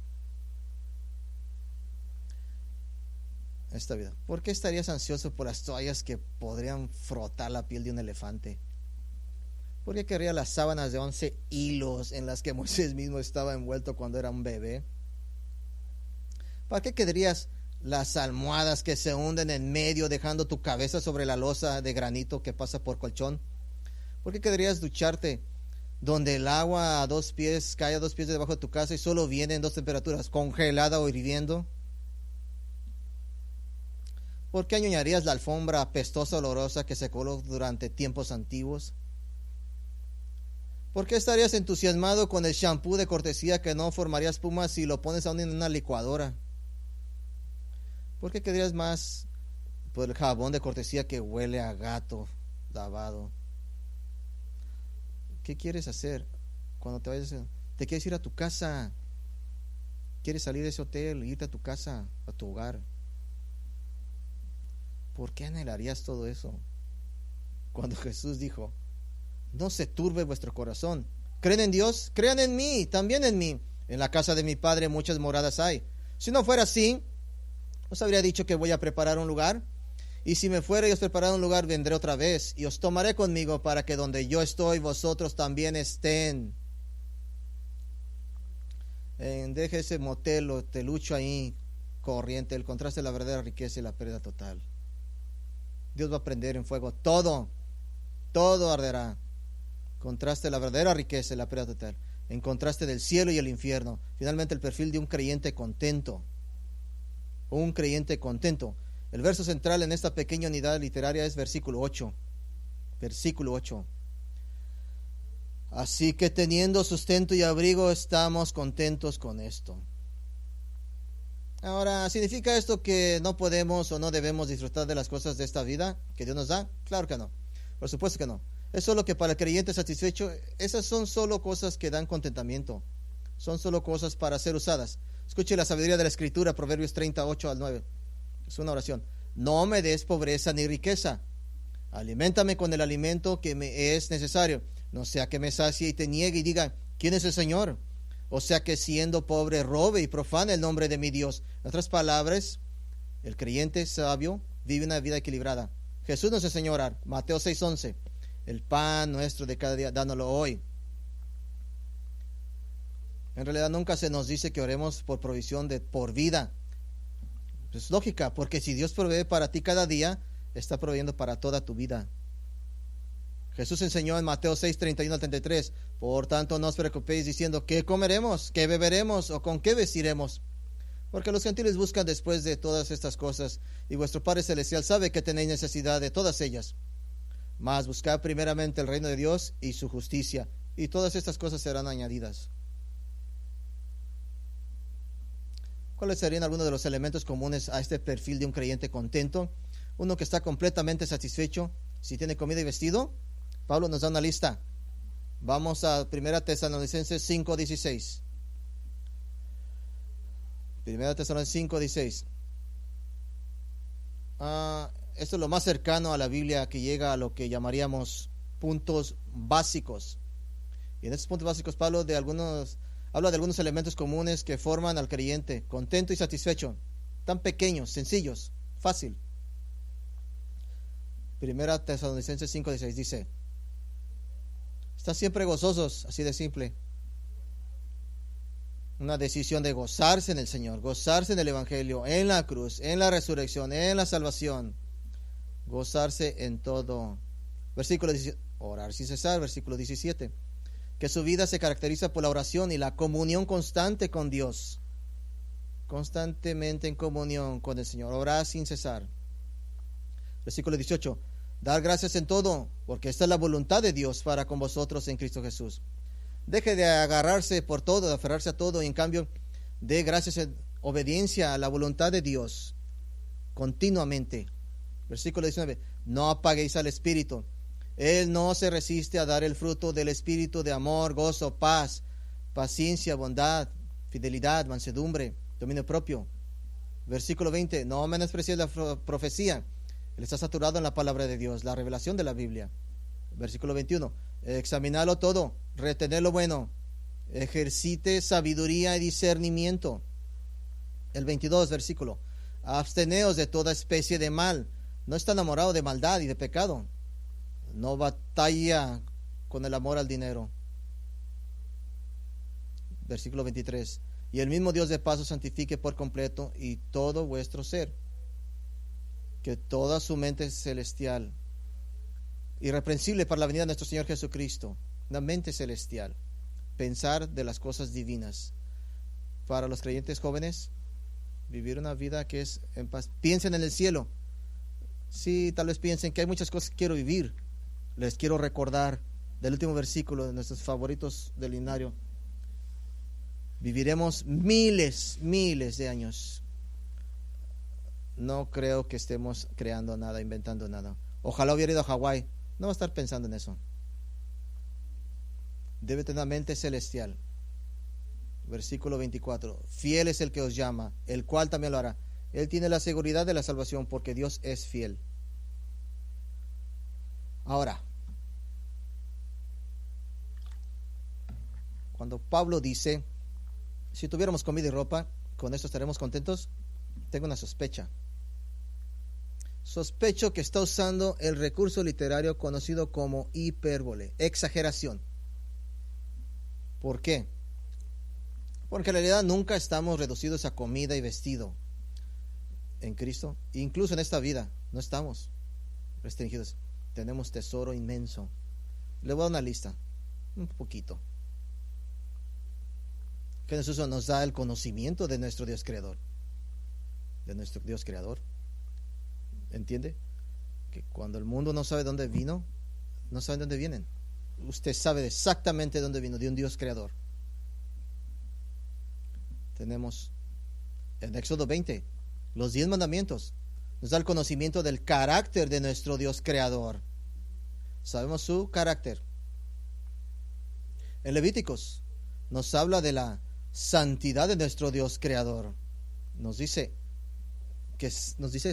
esta vida? ¿Por qué estarías ansioso por las toallas que podrían frotar la piel de un elefante? ¿Por qué querrías las sábanas de 11 hilos en las que Moisés mismo estaba envuelto cuando era un bebé? ¿Para qué querrías las almohadas que se hunden en medio dejando tu cabeza sobre la losa de granito que pasa por colchón? ¿Por qué querrías ducharte donde el agua a 2 pies cae a 2 pies debajo de tu casa y solo viene en 2 temperaturas, congelada o hirviendo? ¿Por qué añoñarías la alfombra apestosa, olorosa que se coló durante tiempos antiguos? ¿Por qué estarías entusiasmado con el shampoo de cortesía que no formaría espuma si lo pones aún en una licuadora? ¿Por qué querrías más por el jabón de cortesía que huele a gato lavado? ¿Qué quieres hacer cuando te vayas? ¿Te quieres ir a tu casa? ¿Quieres salir de ese hotel, irte a tu casa, a tu hogar? ¿Por qué anhelarías todo eso? Cuando Jesús dijo, no se turbe vuestro corazón. ¿Creen en Dios? Crean en mí, también en mí. En la casa de mi Padre muchas moradas hay. Si no fuera así, os habría dicho que voy a preparar un lugar. Y si me fuera y os preparado un lugar, vendré otra vez y os tomaré conmigo para que donde yo estoy, vosotros también estén. Deje ese motel o telucho ahí corriente, el contraste de la verdadera riqueza y la pérdida total. Dios va a prender en fuego todo arderá. Contraste de la verdadera riqueza y la pérdida total. En contraste del cielo y el infierno. Finalmente el perfil de un creyente contento. Un creyente contento. El verso central en esta pequeña unidad literaria es versículo 8. Versículo 8. Así que teniendo sustento y abrigo estamos contentos con esto. Ahora, ¿significa esto que no podemos o no debemos disfrutar de las cosas de esta vida que Dios nos da? Claro que no. Por supuesto que no. Es solo que para el creyente satisfecho, esas son solo cosas que dan contentamiento. Son solo cosas para ser usadas. Escuche la sabiduría de la Escritura, Proverbios 38 al 9. Es una oración. No me des pobreza ni riqueza. Aliméntame con el alimento que me es necesario. No sea que me sacie y te niegue y diga, ¿quién es el Señor? O sea que siendo pobre robe y profane el nombre de mi Dios. En otras palabras, el creyente sabio vive una vida equilibrada. Jesús nos enseñó a orar. Mateo 6:11. El pan nuestro de cada día, dánoslo hoy. En realidad nunca se nos dice que oremos por provisión de por vida. Es lógica, porque si Dios provee para ti cada día, está proveyendo para toda tu vida. Jesús enseñó en Mateo 6:31 al 33, por tanto no os preocupéis diciendo, ¿qué comeremos? ¿Qué beberemos? ¿O con qué vestiremos? Porque los gentiles buscan después de todas estas cosas, y vuestro Padre Celestial sabe que tenéis necesidad de todas ellas. Mas buscad primeramente el reino de Dios y su justicia, y todas estas cosas serán añadidas. ¿Cuáles serían algunos de los elementos comunes a este perfil de un creyente contento? Uno que está completamente satisfecho, si tiene comida y vestido. Pablo nos da una lista. Vamos a 1 Tesalonicenses 5:16. 1 Tesalonicenses 5:16. Esto es lo más cercano a la Biblia que llega a lo que llamaríamos puntos básicos. Y en estos puntos básicos Pablo habla de algunos elementos comunes que forman al creyente contento y satisfecho. Tan pequeños, sencillos, fácil. 1 Tesalonicenses 5:16 dice, están siempre gozosos, así de simple. Una decisión de gozarse en el Señor, gozarse en el Evangelio, en la cruz, en la resurrección, en la salvación. Gozarse en todo. Versículo 17, orar sin cesar. Versículo 17, que su vida se caracteriza por la oración y la comunión constante con Dios. Constantemente en comunión con el Señor. Orar sin cesar. Versículo 18, dar gracias en todo, porque esta es la voluntad de Dios para con vosotros en Cristo Jesús. Deje de agarrarse por todo, de aferrarse a todo, y en cambio dé gracias en obediencia a la voluntad de Dios continuamente. Versículo 19, no apaguéis al Espíritu. Él no se resiste a dar el fruto del Espíritu de amor, gozo, paz, paciencia, bondad, fidelidad, mansedumbre, dominio propio. Versículo 20, no menosprecies la profecía. Él está saturado en la palabra de Dios, la revelación de la Biblia. Versículo 21, examinadlo todo, retener lo bueno, ejercite sabiduría y discernimiento. El 22 versículo, absteneos de toda especie de mal. No está enamorado de maldad y de pecado. No batalla con el amor al dinero. Versículo 23. Y el mismo Dios de paz os santifique por completo y todo vuestro ser, que toda su mente celestial, irreprensible para la venida de nuestro Señor Jesucristo, una mente celestial, pensar de las cosas divinas. Para los creyentes jóvenes, vivir una vida que es en paz. Piensen en el cielo. Sí, tal vez piensen que hay muchas cosas que quiero vivir. Les quiero recordar del último versículo de nuestros favoritos del himnario. Viviremos miles de años. No creo que estemos creando nada, inventando nada. Ojalá hubiera ido a Hawái. No va a estar pensando en eso. Debe tener una mente celestial. Versículo 24. Fiel es el que os llama, el cual también lo hará. Él tiene la seguridad de la salvación porque Dios es fiel. Ahora, cuando Pablo dice, si tuviéramos comida y ropa, con esto estaremos contentos, tengo una sospecha. Sospecho que está usando el recurso literario conocido como hipérbole, exageración. ¿Por qué? Porque en realidad nunca estamos reducidos a comida y vestido en Cristo. Incluso en esta vida no estamos restringidos. Tenemos tesoro inmenso. Le voy a dar una lista, un poquito. Que eso nos da el conocimiento de nuestro Dios creador. De nuestro Dios creador. ¿Entiende? Que cuando el mundo no sabe dónde vino, no sabe dónde vienen. Usted sabe exactamente dónde vino, de un Dios creador. Tenemos en Éxodo 20, los 10 mandamientos. Nos da el conocimiento del carácter de nuestro Dios creador. Sabemos su carácter. En Levíticos nos habla de la santidad de nuestro Dios creador. Nos dice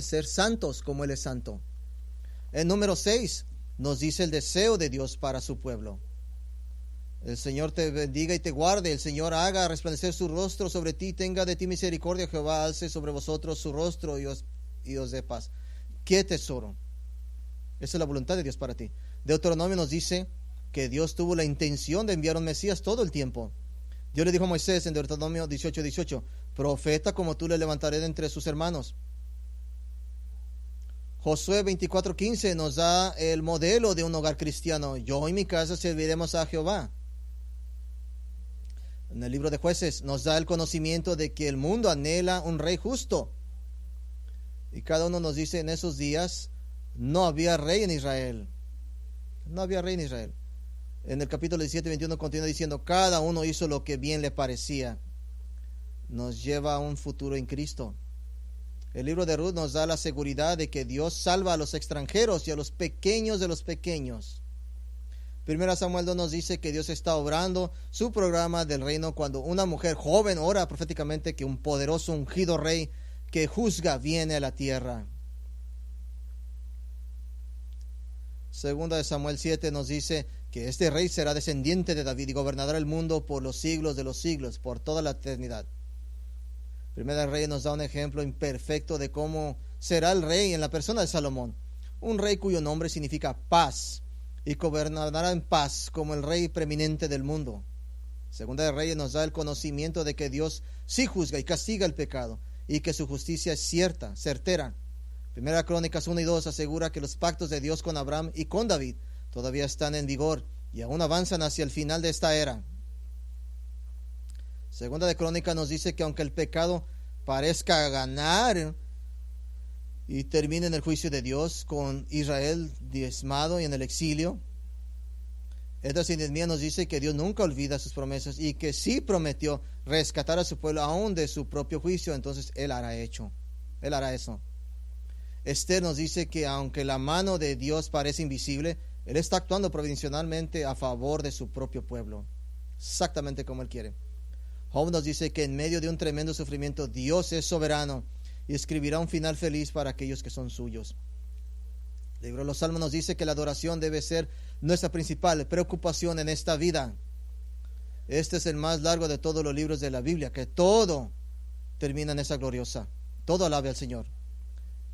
ser santos como Él es santo. En número 6 nos dice el deseo de Dios para su pueblo. El Señor te bendiga y te guarde. El Señor haga resplandecer su rostro sobre ti. Tenga de ti misericordia. Jehová alce sobre vosotros su rostro y os dé paz. ¡Qué tesoro! Esa es la voluntad de Dios para ti. Deuteronomio nos dice que Dios tuvo la intención de enviar un Mesías todo el tiempo. Dios le dijo a Moisés en Deuteronomio 18:18, profeta como tú le levantaré de entre sus hermanos. Josué 24:15 nos da el modelo de un hogar cristiano. Yo y mi casa serviremos a Jehová. En el libro de Jueces nos da el conocimiento de que el mundo anhela un rey justo. Y cada uno nos dice en esos días no había rey en Israel. No había rey en Israel. En el capítulo 17:21 continúa diciendo, cada uno hizo lo que bien le parecía. Nos lleva a un futuro en Cristo. El libro de Ruth nos da la seguridad de que Dios salva a los extranjeros y a los pequeños de los pequeños. Primera Samuel 2 nos dice que Dios está obrando su programa del reino cuando una mujer joven ora proféticamente que un poderoso ungido rey que juzga viene a la tierra. Segunda de Samuel 7 nos dice que este rey será descendiente de David y gobernará el mundo por los siglos de los siglos, por toda la eternidad. Primera de Reyes nos da un ejemplo imperfecto de cómo será el rey en la persona de Salomón. Un rey cuyo nombre significa paz y gobernará en paz como el rey preeminente del mundo. Segunda de Reyes nos da el conocimiento de que Dios sí juzga y castiga el pecado y que su justicia es cierta, certera. Primera Crónicas 1 y 2 asegura que los pactos de Dios con Abraham y con David todavía están en vigor y aún avanzan hacia el final de esta era. Segunda de Crónicas nos dice que aunque el pecado parezca ganar y termine en el juicio de Dios con Israel diezmado y en el exilio, Esdras y Nehemías nos dice que Dios nunca olvida sus promesas y que sí prometió rescatar a su pueblo aún de su propio juicio, entonces Él hará eso. Esther nos dice que aunque la mano de Dios parece invisible, Él está actuando providencialmente a favor de su propio pueblo, exactamente como Él quiere. Job nos dice que en medio de un tremendo sufrimiento Dios es soberano y escribirá un final feliz para aquellos que son suyos. El libro de los Salmos nos dice que la adoración debe ser nuestra principal preocupación en esta vida. Este es el más largo de todos los libros de la Biblia, que todo termina en esa gloriosa Todo alabe al Señor.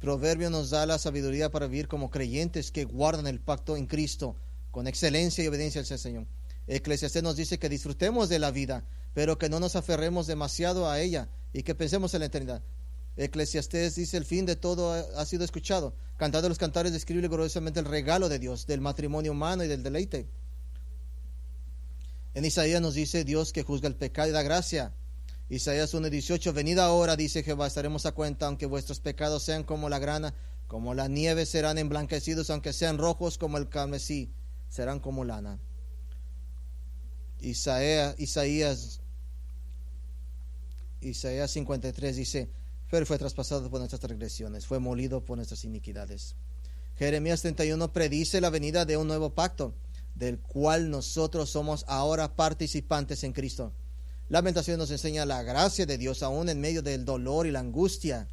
Proverbio nos da la sabiduría para vivir como creyentes que guardan el pacto en Cristo con excelencia y obediencia al Señor. Eclesiastés nos dice que disfrutemos de la vida, pero que no nos aferremos demasiado a ella y que pensemos en la eternidad. Eclesiastés dice: el fin de todo ha sido escuchado. Cantar de los Cantares describe gloriosamente el regalo de Dios, del matrimonio humano y del deleite. En Isaías nos dice Dios que juzga el pecado y da gracia. Isaías 1:18: venid ahora, dice Jehová, estaremos a cuenta, aunque vuestros pecados sean como la grana, como la nieve serán emblanquecidos, aunque sean rojos como el carmesí, serán como lana. Isaías 53 dice: pero fue traspasado por nuestras transgresiones, fue molido por nuestras iniquidades. Jeremías 31 predice la venida de un nuevo pacto, del cual nosotros somos ahora participantes en Cristo. Lamentaciones nos enseña la gracia de Dios aún en medio del dolor y la angustia.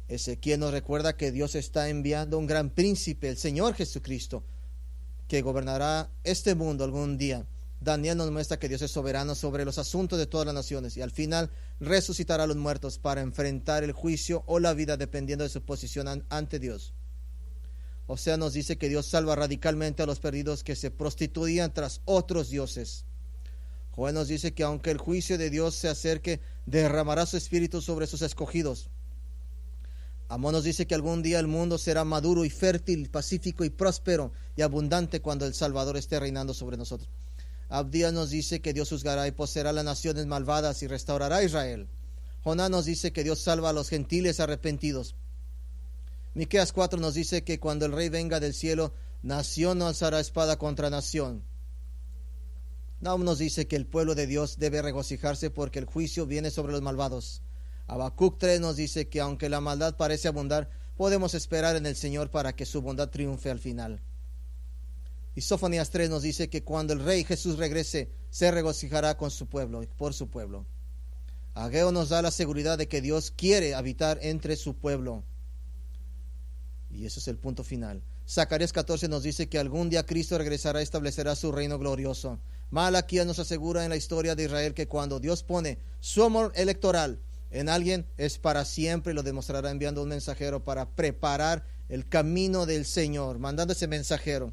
Ezequiel nos recuerda que Dios está enviando un gran príncipe, el Señor Jesucristo, que gobernará este mundo algún día. Daniel nos muestra que Dios es soberano sobre los asuntos de todas las naciones y al final resucitará a los muertos para enfrentar el juicio o la vida dependiendo de su posición ante Dios. Osea nos dice que Dios salva radicalmente a los perdidos que se prostituían tras otros dioses. Joel nos dice que aunque el juicio de Dios se acerque, derramará su espíritu sobre sus escogidos. Amós nos dice que algún día el mundo será maduro y fértil, pacífico y próspero y abundante cuando el Salvador esté reinando sobre nosotros. Abdías nos dice que Dios juzgará y poseerá las naciones malvadas y restaurará a Israel. Jonás nos dice que Dios salva a los gentiles arrepentidos. Miqueas 4 nos dice que cuando el rey venga del cielo, nación no alzará espada contra nación. Nahum nos dice que el pueblo de Dios debe regocijarse porque el juicio viene sobre los malvados. Habacuc 3 nos dice que aunque la maldad parece abundar, podemos esperar en el Señor para que su bondad triunfe al final. Y Sofonías 3 nos dice que cuando el Rey Jesús regrese, se regocijará con su pueblo, por su pueblo. Ageo nos da la seguridad de que Dios quiere habitar entre su pueblo. Y ese es el punto final. Zacarías 14 nos dice que algún día Cristo regresará y establecerá su reino glorioso. Malaquías nos asegura en la historia de Israel que cuando Dios pone su amor electoral en alguien, es para siempre, y lo demostrará enviando un mensajero para preparar el camino del Señor, mandando ese mensajero.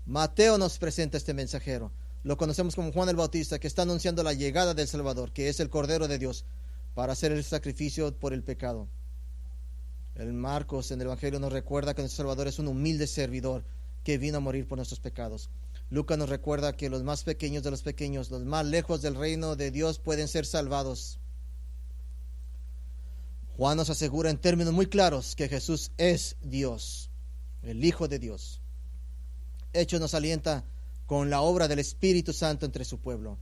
Mateo nos presenta este mensajero. Lo conocemos como Juan el Bautista, que está anunciando la llegada del Salvador, que es el Cordero de Dios, para hacer el sacrificio por el pecado. El Marcos en el Evangelio nos recuerda que nuestro Salvador es un humilde servidor que vino a morir por nuestros pecados. Lucas nos recuerda que los más pequeños de los pequeños, los más lejos del reino de Dios, pueden ser salvados. Juan nos asegura en términos muy claros que Jesús es Dios, el Hijo de Dios. Hechos nos alienta con la obra del Espíritu Santo entre su pueblo.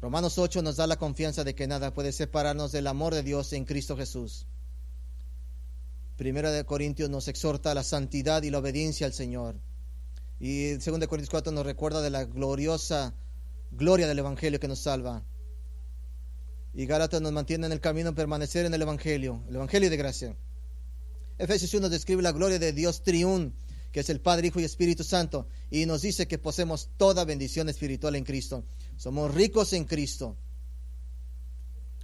Romanos 8 nos da la confianza de que nada puede separarnos del amor de Dios en Cristo Jesús. Primera de Corintios nos exhorta a la santidad y la obediencia al Señor. Y 2 de Corintios 4 nos recuerda de la gloriosa gloria del Evangelio que nos salva. Y Gálatas nos mantiene en el camino de permanecer en el Evangelio de gracia. Efesios 1 describe la gloria de Dios triún, que es el Padre, Hijo y Espíritu Santo, y nos dice que poseemos toda bendición espiritual en Cristo. Somos ricos en Cristo.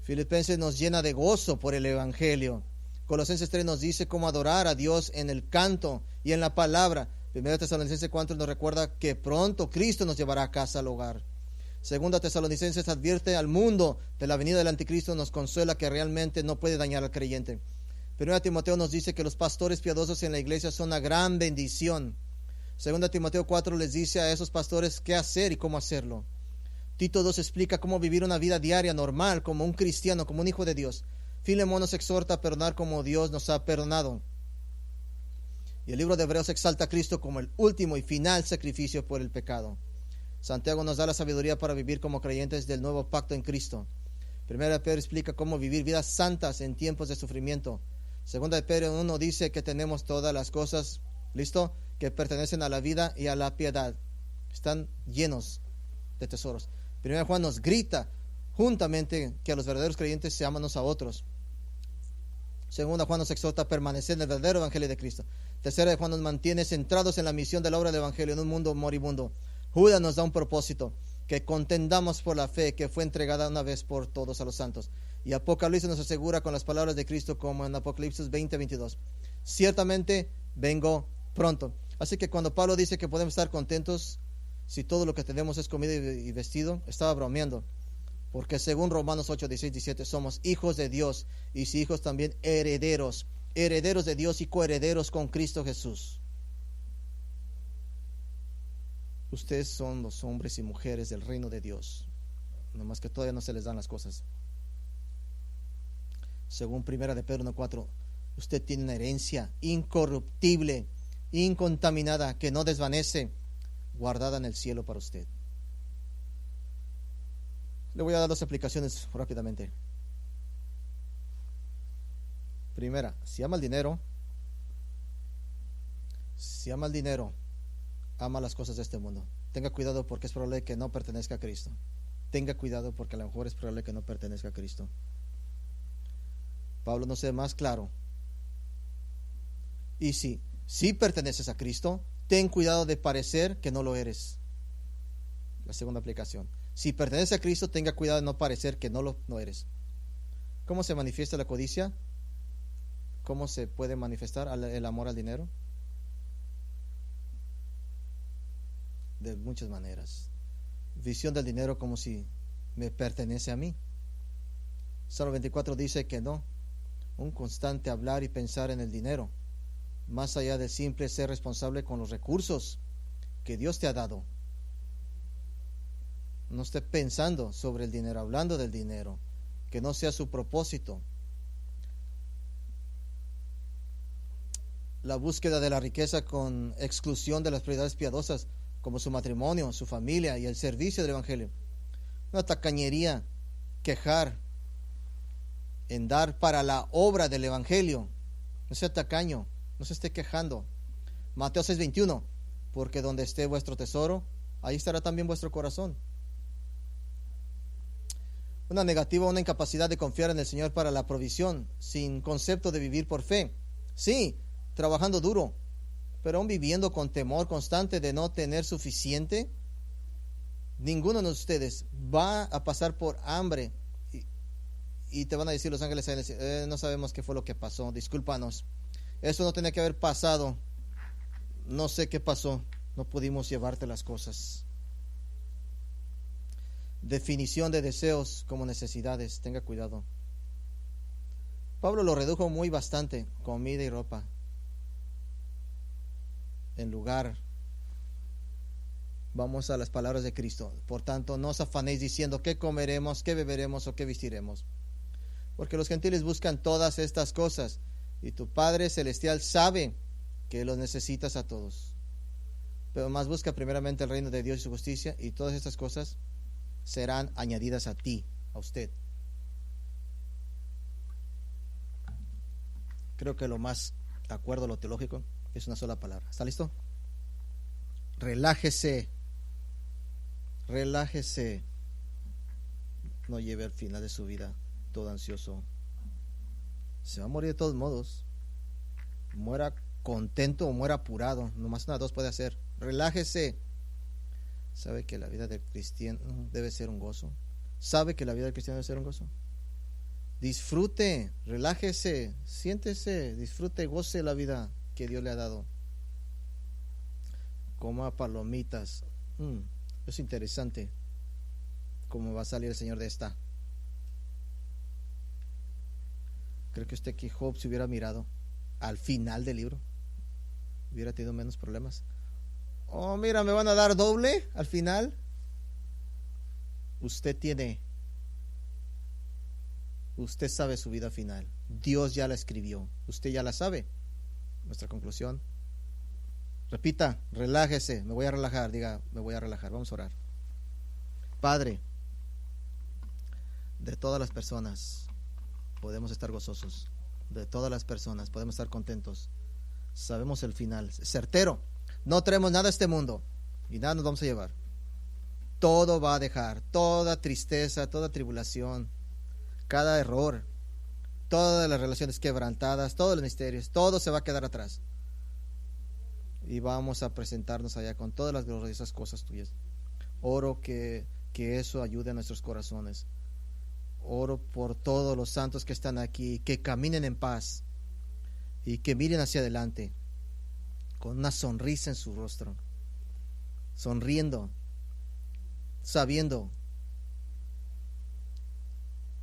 Filipenses nos llena de gozo por el Evangelio. Colosenses 3 nos dice cómo adorar a Dios en el canto y en la palabra. 1 Tesalonicenses 4 nos recuerda que pronto Cristo nos llevará a casa al hogar. 2 Tesalonicenses advierte al mundo de la venida del anticristo, nos consuela que realmente no puede dañar al creyente. 1 Timoteo nos dice que los pastores piadosos en la iglesia son una gran bendición. 2 Timoteo 4 les dice a esos pastores qué hacer y cómo hacerlo. Tito 2 explica cómo vivir una vida diaria normal como un cristiano, como un hijo de Dios. Filemón nos exhorta a perdonar como Dios nos ha perdonado. Y el libro de Hebreos exalta a Cristo como el último y final sacrificio por el pecado. Santiago nos da la sabiduría para vivir como creyentes del nuevo pacto en Cristo. 1 Pedro explica cómo vivir vidas santas en tiempos de sufrimiento. 2 Pedro 1 dice que tenemos todas las cosas, ¿listo?, que pertenecen a la vida y a la piedad. Están llenos de tesoros. 1 Juan nos grita juntamente que a los verdaderos creyentes se aman unos a otros. 2 Juan nos exhorta a permanecer en el verdadero evangelio de Cristo. 3 Juan nos mantiene centrados en la misión de la obra del evangelio en un mundo moribundo. Judas nos da un propósito, que contendamos por la fe que fue entregada una vez por todos a los santos. Y Apocalipsis nos asegura con las palabras de Cristo como en Apocalipsis 20:22. Ciertamente vengo pronto. Así que cuando Pablo dice que podemos estar contentos si todo lo que tenemos es comida y vestido, estaba bromeando. Porque según Romanos 8:16-17 somos hijos de Dios y si hijos también herederos, herederos de Dios y coherederos con Cristo Jesús. Ustedes son los hombres y mujeres del reino de Dios, nomás que todavía no se les dan las cosas. Según 1 de Pedro 1:4, usted tiene una herencia incorruptible, incontaminada, que no desvanece, guardada en el cielo para usted. Le voy a dar dos aplicaciones rápidamente. Primera, si ama el dinero, ama las cosas de este mundo. Tenga cuidado porque es probable que no pertenezca a Cristo. Tenga cuidado porque a lo mejor es probable que no pertenezca a Cristo. Pablo nos hace más claro. Y si perteneces a Cristo, ten cuidado de parecer que no lo eres. La segunda aplicación. Si perteneces a Cristo, tenga cuidado de no parecer que no eres. ¿Cómo se manifiesta la codicia? ¿Cómo se puede manifestar el amor al dinero? De muchas maneras. Visión del dinero como si me pertenece a mí. Salmo 24 dice que no. Un constante hablar y pensar en el dinero, más allá del simple ser responsable con los recursos que Dios te ha dado. No esté pensando sobre el dinero, hablando del dinero, que no sea su propósito. La búsqueda de la riqueza con exclusión de las prioridades piadosas, como su matrimonio, su familia y el servicio del Evangelio. Una tacañería, quejar en dar para la obra del Evangelio. No sea tacaño, no se esté quejando. Mateo 6:21, porque donde esté vuestro tesoro, ahí estará también vuestro corazón. Una negativa, una incapacidad de confiar en el Señor para la provisión, sin concepto de vivir por fe. Sí, trabajando duro, pero aún viviendo con temor constante de no tener suficiente. Ninguno de ustedes va a pasar por hambre y te van a decir los ángeles, no sabemos qué fue lo que pasó, discúlpanos, eso no tenía que haber pasado, no sé qué pasó, no pudimos llevarte las cosas. Definición de deseos como necesidades, tenga cuidado. Pablo lo redujo muy bastante, comida y ropa. En lugar, vamos a las palabras de Cristo. Por tanto, no os afanéis diciendo qué comeremos, qué beberemos o qué vestiremos. Porque los gentiles buscan todas estas cosas, y tu Padre Celestial sabe que los necesitas a todos. Pero más busca primeramente el reino de Dios y su justicia, y todas estas cosas serán añadidas a ti, a usted. Creo que lo más de acuerdo a lo teológico es una sola palabra. ¿Está listo? Relájese. Relájese. No lleve al final de su vida todo ansioso. Se va a morir de todos modos. Muera contento o muera apurado. Nomás una de dos puede hacer. Relájese. ¿Sabe que la vida del cristiano debe ser un gozo? ¿Sabe que la vida del cristiano debe ser un gozo? Disfrute, relájese, siéntese, disfrute, goce la vida que Dios le ha dado. Coma palomitas. Es interesante cómo va a salir el Señor de esta. Creo que usted que Job se hubiera mirado al final del libro, hubiera tenido menos problemas. Oh, mira, me van a dar doble al final. Usted sabe su vida final. Dios ya la escribió. Usted ya la sabe. Nuestra conclusión. Repita, relájese. Me voy a relajar. Diga, me voy a relajar. Vamos a orar. Padre, de todas las personas podemos estar gozosos. De todas las personas podemos estar contentos. Sabemos el final. Certero. No traemos nada a este mundo y nada nos vamos a llevar. Todo va a dejar. Toda tristeza, toda tribulación, cada error, todas las relaciones quebrantadas, todos los misterios, todo se va a quedar atrás. Y vamos a presentarnos allá con todas las gloriosas cosas tuyas. Oro que Que eso ayude a nuestros corazones. Oro por todos los santos que están aquí, que caminen en paz y que miren hacia adelante con una sonrisa en su rostro, sonriendo, sabiendo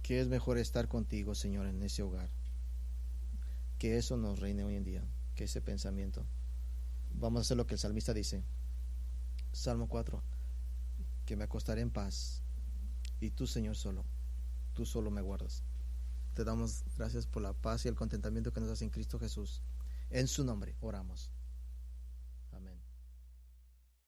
que es mejor estar contigo, Señor, en ese hogar. Que eso nos reine hoy en día, que ese pensamiento. Vamos a hacer lo que el salmista dice. Salmo 4. Que me acostaré en paz y tú, Señor, tú solo me guardas. Te damos gracias por la paz y el contentamiento que nos das en Cristo Jesús. En su nombre oramos.